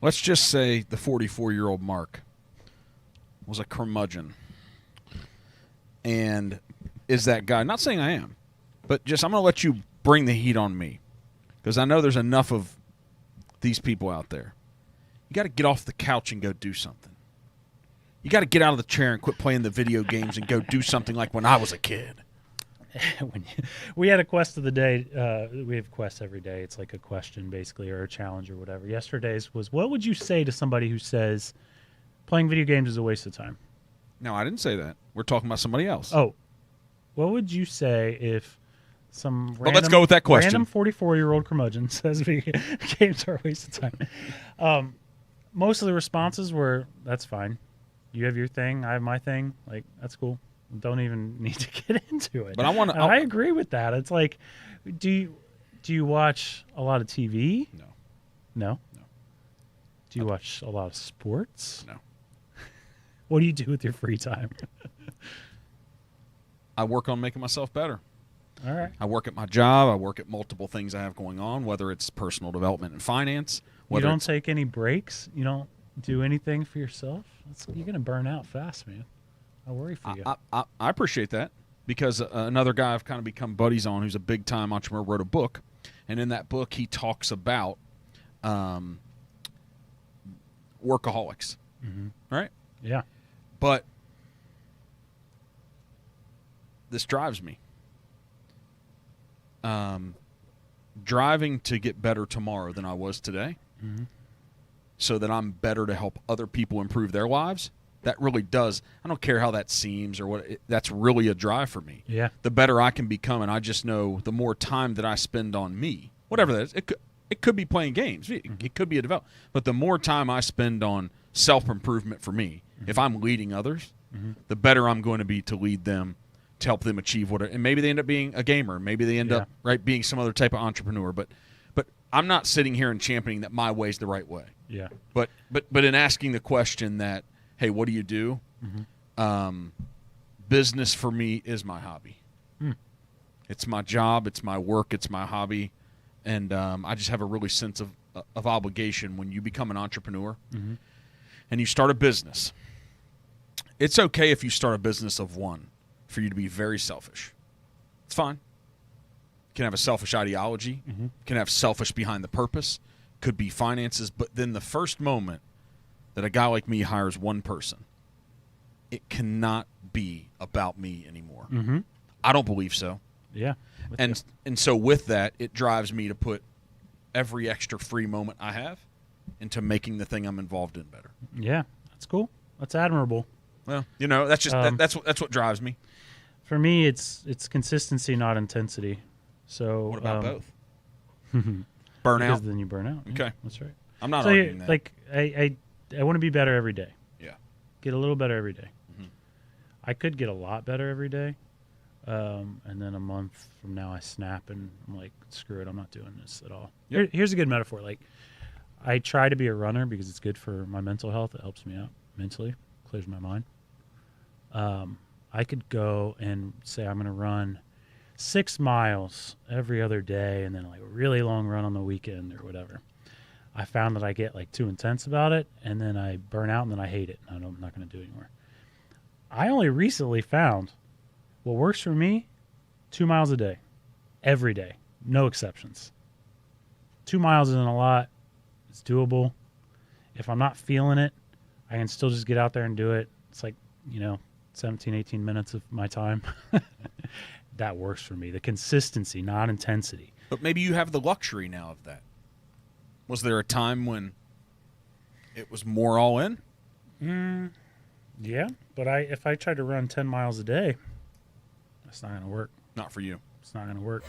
let's just say the 44-year-old Mark was a curmudgeon and is that guy. Not saying I am, but just I'm going to let you bring the heat on me because I know there's enough of these people out there. You got to get off the couch and go do something. You got to get out of the chair and quit playing the video games and go do something like when I was a kid. We had a quest of the day. We have quests every day. It's like a question, basically, or a challenge or whatever. Yesterday's was, what would you say to somebody who says playing video games is a waste of time? No, I didn't say that. We're talking about somebody else. Oh, what would you say if some random, let's go with that question. Random 44-year-old curmudgeon says video games are a waste of time? Most of the responses were, that's fine. You have your thing, I have my thing. Like, that's cool. Don't even need to get into it. But I agree with that. It's like, do you watch a lot of TV? No. No? No. Do you watch a lot of sports? No. What do you do with your free time? I work on making myself better. All right. I work at my job. I work at multiple things I have going on, whether it's personal development and finance. You don't take any breaks? You don't do anything for yourself? You're going to burn out fast, man. I worry for you. I appreciate that because another guy I've kind of become buddies on who's a big-time entrepreneur wrote a book, and in that book he talks about workaholics, right? Yeah. But this drives me. Driving to get better tomorrow than I was today so that I'm better to help other people improve their lives. That really does. I don't care how that seems or what. That's really a drive for me. Yeah. The better I can become, and I just know the more time that I spend on me, whatever that is. It could be playing games. It could be a development. But the more time I spend on self-improvement for me, if I'm leading others, the better I'm going to be to lead them, to help them achieve whatever. And maybe they end up being a gamer. Maybe they end up being some other type of entrepreneur. But I'm not sitting here and championing that my way is the right way. Yeah. But in asking the question that, hey, what do you do? Business for me is my hobby. It's my job. It's my work. It's my hobby. And I just have a really sense of obligation when you become an entrepreneur and you start a business. It's okay if you start a business of one for you to be very selfish. It's fine. You can have a selfish ideology. You can have selfish behind the purpose. Could be finances. But then the first moment that a guy like me hires one person, it cannot be about me anymore. I don't believe so. Yeah. And so with that, it drives me to put every extra free moment I have into making the thing I'm involved in better. Yeah, that's cool. That's admirable. Well, that's just that's what drives me. For me, it's consistency, not intensity. So what about both? Burnout. Because then you burn out. Okay, yeah, that's right. I'm not arguing that. Like I want to be better every day. Yeah. Get a little better every day. I could get a lot better every day. And then a month from now I snap and I'm like, screw it, I'm not doing this at all. Yep. Here's a good metaphor. Like, I try to be a runner because it's good for my mental health. It helps me out mentally, clears my mind. I could go and say I'm going to run 6 miles every other day and then like a really long run on the weekend or whatever. I found that I get like too intense about it and then I burn out and then I hate it. And I'm not going to do it anymore. I only recently found what works for me, 2 miles a day, every day, no exceptions. 2 miles isn't a lot. It's doable. If I'm not feeling it, I can still just get out there and do it. It's like, 17, 18 minutes of my time. That works for me. The consistency, not intensity. But maybe you have the luxury now of that. Was there a time when it was more all in? Yeah, but if I try to run 10 miles a day, that's not going to work. Not for you. It's not going to work.